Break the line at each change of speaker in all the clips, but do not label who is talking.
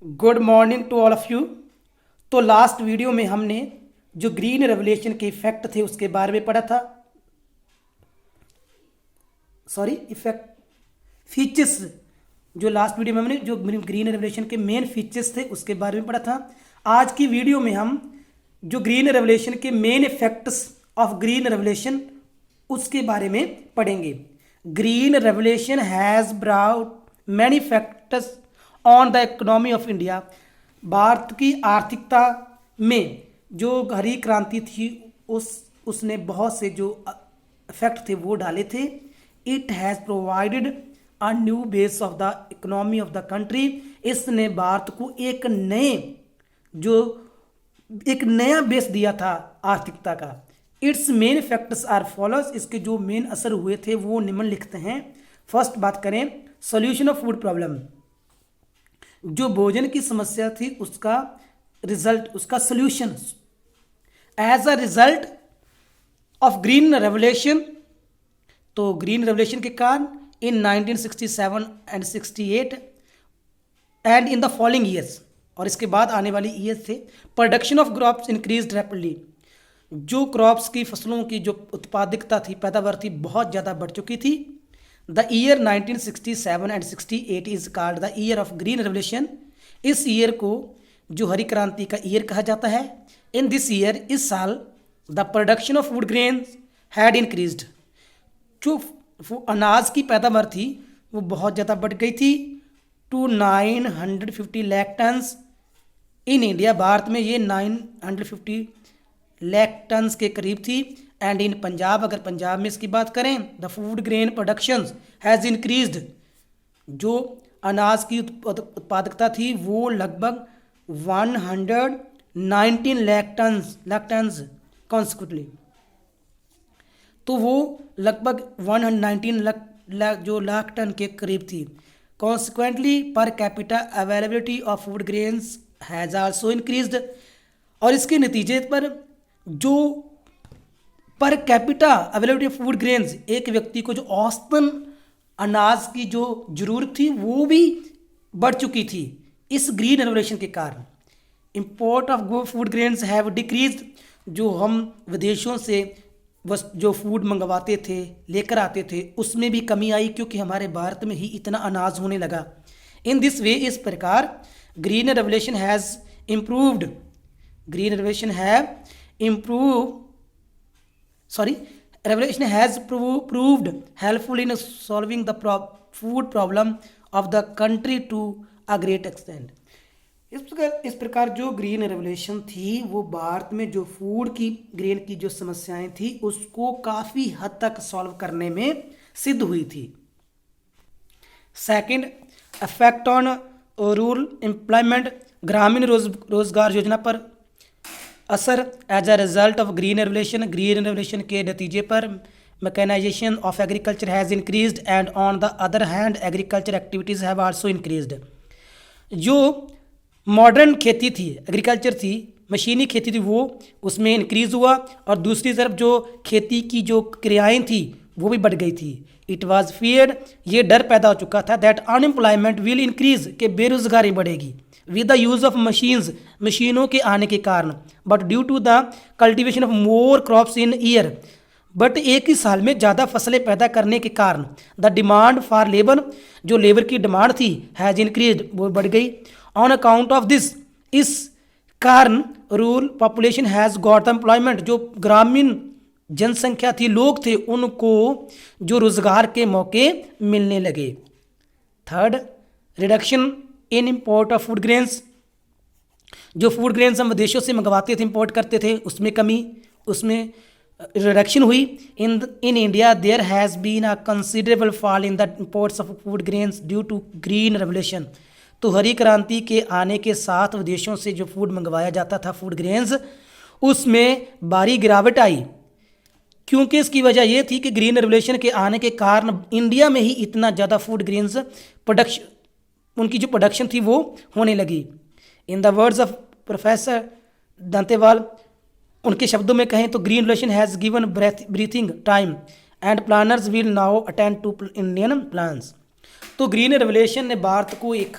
Good morning to all of you. तो last video में हमने जो ग्रीन रेवोल्यूशन के इफेक्ट थे उसके बारे में पढ़ा था। Sorry, effect features. जो लास्ट वीडियो में हमने जो ग्रीन रेवोल्यूशन के मेन फीचर्स थे उसके बारे में पढ़ा था। आज की वीडियो में हम जो ग्रीन रेवोल्यूशन के main effects of green revolution उसके बारे में पढ़ेंगे। Green revolution has brought many factors on the economy of India. Bharat की आर्थिकता में जो हरी क्रांति थी उसने बहुत से जो इफेक्ट थे वो डाले थे। It has provided a new base of the economy of the country. इसने भारत को एक नया बेस दिया था आर्थिकता का। Its main factors are follows. इसके जो मेन असर हुए थे वो निम्नलिखित हैं। फर्स्ट बात करें सॉल्यूशन ऑफ फूड प्रॉब्लम। जो भोजन की समस्या थी उसका solution as a result of green revolution. तो ग्रीन रेवोल्यूशन के कारण in 1967 and 68 and in the following years, और इसके बाद आने वाली ईयर्स थे, production of crops increase rapidly. जो क्रॉप्स की फसलों की जो उत्पादकता थी, पैदावार थी, बहुत ज़्यादा बढ़ चुकी थी। The year 1967 and 68 is called the year of green revolution. इस ईयर को जो हरी क्रांति का ईयर कहा जाता है। इन दिस ईयर, इस साल, the production of food grains had increased. जो अनाज की पैदावार थी वो बहुत ज़्यादा बढ़ गई थी to 950 lakh tons in India. Bharat में ये 950 लाख टन्स के करीब थी। एंड इन पंजाब, अगर पंजाब में इसकी बात करें, the food grain production has increased. जो अनाज की उत्पादकता थी वो लगभग 119 लाख टन्स कॉन्सिक्वेंटली। तो वो लगभग 119 लाख टन के करीब थी। Consequently per capita availability of food grains has also increased. और इसके नतीजे पर जो per capita availability of food grains, एक व्यक्ति को जो औसतन अनाज की जो जरूरत थी वो भी बढ़ चुकी थी इस ग्रीन रेवोल्यूशन के कारण। Import of food grains have decrease. जो हम विदेशों से जो फूड मंगवाते थे, लेकर आते थे, उसमें भी कमी आई क्योंकि हमारे भारत में ही इतना अनाज होने लगा। इन दिस वे, इस प्रकार green revolution has improved. Green revolution have improve revolution has proved helpful in solving the food problem of the country to a great extent। इस प्रकार जो ग्रीन रेवोल्यूशन थी वो भारत में जो फूड की ग्रेन की जो समस्याएं थी उसको काफ़ी हद तक सॉल्व करने में सिद्ध हुई थी। Second, effect on rural employment. ग्रामीण रोजगार योजना पर असर। As a result of green revolution के नतीजे पर mechanisation of agriculture has increased and on the other hand agriculture activities have also increased. जो मॉडर्न खेती थी, एग्रीकल्चर थी, मशीनी खेती थी, वो उसमें इंक्रीज़ हुआ। और दूसरी तरफ जो खेती की जो क्रियाएँ थी वो भी बढ़ गई थी। इट वॉज फियर्ड, ये डर पैदा हो चुका था, दैट अनएम्प्लॉयमेंट विल इंक्रीज, के बेरोजगारी बढ़ेगी with the use of machines, मशीनों के आने के कारण। But due to the cultivation of more crops in year, but एक ही साल में ज़्यादा फसलें पैदा करने के कारण द डिमांड फॉर लेबर, जो लेबर की डिमांड थी, हैज़ इंक्रीज, वो बढ़ गई। ऑन अकाउंट ऑफ दिस, इस कारण rural population has got employment, जो ग्रामीण जनसंख्या थी, लोग थे, उनको जो रोजगार के मौके मिलने लगे। Third, reduction in import of food grains. जो फूड ग्रेन्स हम विदेशों से मंगवाते थे, इंपोर्ट करते थे, उसमें रिडक्शन हुई। In India there has been a considerable fall in the imports of food grains due to green revolution. तो हरी क्रांति के आने के साथ विदेशों से जो फूड मंगवाया जाता था, फूड ग्रेन्स, उसमें भारी गिरावट आई। क्योंकि इसकी वजह यह थी कि ग्रीन रेवोल्यूशन के आने के कारण इंडिया में ही इतना ज़्यादा फूड ग्रेन्स प्रोडक्शन, उनकी जो प्रोडक्शन थी वो होने लगी। In the words of professor Dantwala, उनके शब्दों में कहें तो green revolution has given breathing time and planners will now attend to Indian plans. तो ग्रीन रेवोल्यूशन ने भारत को एक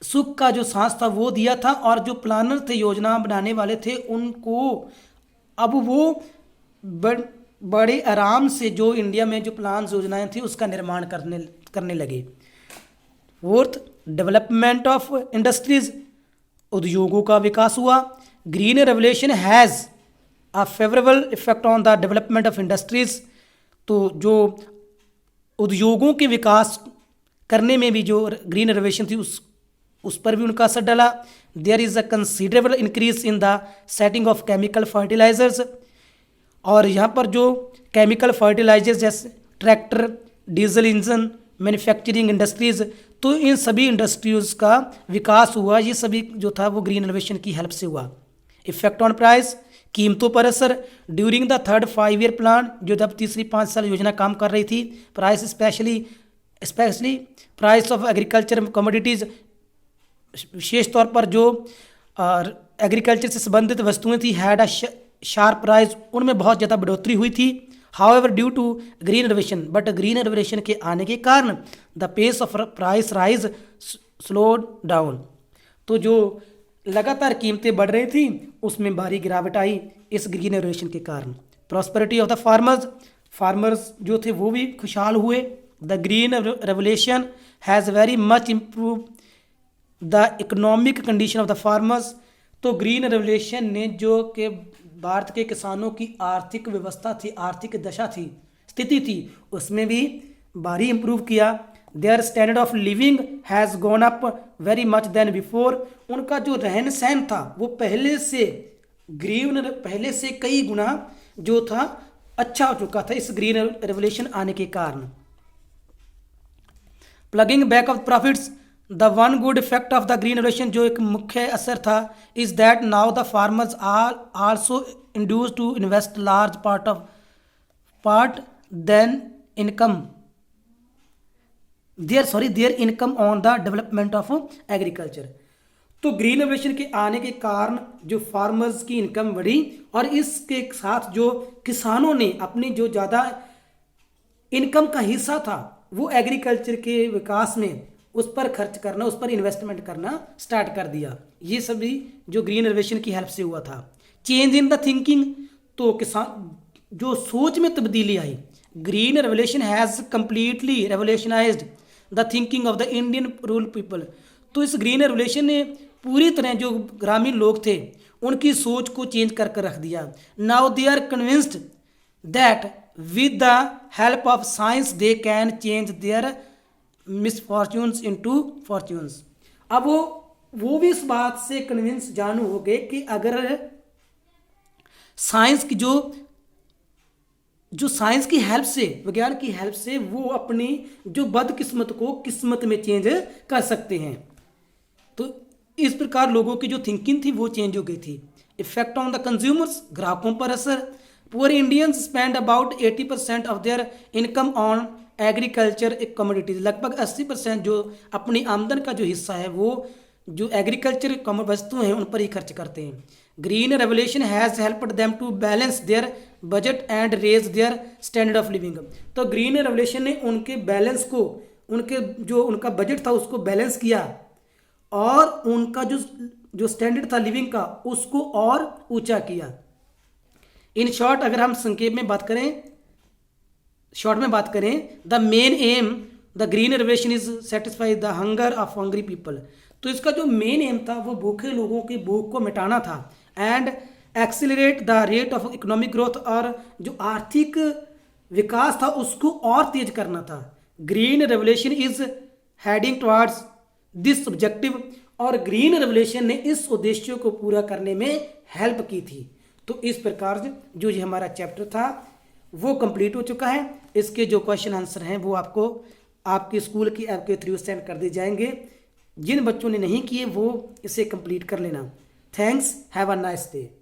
सुख का जो सांस था वो दिया था, और जो प्लानर थे, योजना बनाने वाले थे, उनको अब वो बड़े आराम से जो इंडिया में जो प्लान योजनाएं थी उसका निर्माण करने करने लगे। फोर्थ, डेवलपमेंट ऑफ इंडस्ट्रीज, उद्योगों का विकास हुआ। Green revolution has a favourable effect on the development of industries, तो जो उद्योगों के विकास करने में भी जो ग्रीन रेवोल्यूशन थी उस पर भी उनका असर डाला। There is a considerable increase in the setting of chemical fertilisers, और यहाँ पर जो केमिकल फर्टिलाइजर्स जैसे tractor, diesel engine, manufacturing industries, तो इन सभी इंडस्ट्रीज का विकास हुआ। ये सभी जो था वो ग्रीन रेवोल्यूशन की हेल्प से हुआ। इफेक्ट ऑन प्राइस, कीमतों पर असर। During the third 5 year plan, जो जब तीसरी 5 साल योजना काम कर रही थी, price specially price of agriculture commodities, विशेष तौर पर जो एग्रीकल्चर से संबंधित वस्तुएं थी, हैड अ शार्प प्राइस, उनमें बहुत ज़्यादा बढ़ोतरी हुई थी। However due to green revolution, but green revolution के आने के कारण the pace of price rise slowed down, तो जो लगातार कीमतें बढ़ रही थी उसमें भारी गिरावट आई इस ग्रीन रेवोल्यूशन के कारण। प्रॉस्पेरिटी ऑफ द फार्मर्स जो थे वो भी खुशहाल हुए। The green revolution has very much improve the economic condition of the farmers, तो ग्रीन रेवोल्यूशन ने जो कि भारत के किसानों की आर्थिक व्यवस्था थी, आर्थिक दशा थी, स्थिति थी, उसमें भी भारी इम्प्रूव किया। Their standard of living has gone up very much then before, उनका जो रहन सहन था वो पहले से कई गुना जो था अच्छा हो चुका था इस ग्रीन रेवोल्यूशन आने के कारण। Plugging back of profits, the one good effect of the green revolution, जो एक मुख्य असर था, is that now the farmers are also induced to invest large part then income their income on the development of agriculture. तो green revolution के आने के कारण जो फार्मर्स की इनकम बढ़ी, और इसके साथ जो किसानों ने अपनी जो ज़्यादा इनकम का हिस्सा था वो एग्रीकल्चर के विकास में उस पर खर्च करना, उस पर इन्वेस्टमेंट करना स्टार्ट कर दिया। ये सभी जो ग्रीन रेवोल्यूशन की हेल्प से हुआ था। चेंज इन द थिंकिंग, तो किसान जो सोच में तब्दीली आई। Green revolution has completely revolutionised the thinking of the Indian rural people, तो इस ग्रीन रेवोल्यूशन ने पूरी तरह जो ग्रामीण लोग थे उनकी सोच को चेंज कर रख दिया। Now they are convinced that with the help of science they can change their misfortunes into fortunes. अब वो भी इस बात से कन्विंस जानू हो गए कि अगर साइंस की जो साइंस की हेल्प से, विज्ञान की हेल्प से वो अपनी जो बदकिस्मत को किस्मत में चेंज कर सकते हैं, तो इस प्रकार लोगों की जो थिंकिंग थी वो चेंज हो गई थी। इफेक्ट ऑन द कंज्यूमर्स, ग्राहकों पर असर। Poor Indians spend about 80% of their income on agriculture commodities, लगभग 80% जो अपनी आमदन का जो हिस्सा है वो जो एग्रीकल्चर वस्तुएं हैं उन पर ही खर्च करते हैं। Green revolution has helped them to balance their budget and raise their standard of living, तो ग्रीन रेवोल्यूशन ने उनके बैलेंस को, उनका बजट था उसको बैलेंस किया, और उनका जो स्टैंडर्ड था लिविंग का उसको और ऊंचा किया। इन शॉर्ट अगर हम संक्षेप में बात करें, the main am the green revolution is satisfy the hunger of hungry people, तो इसका जो मेन एम था वो भूखे लोगों की भूख को मिटाना था। And accelerate the rate of economic growth, और जो आर्थिक विकास था उसको और तेज करना था। Green revolution is heading towards this objective, और ग्रीन रेवोल्यूशन ने इस उद्देश्य को पूरा करने में हेल्प की थी। तो इस प्रकार जो ये हमारा चैप्टर था वो कंप्लीट हो चुका है। इसके जो क्वेश्चन आंसर हैं वो आपको आपके स्कूल की ऐप के थ्रू सेंड कर दिए जाएंगे। जिन बच्चों ने नहीं किए वो इसे कंप्लीट कर लेना। Thanks, have a nice day.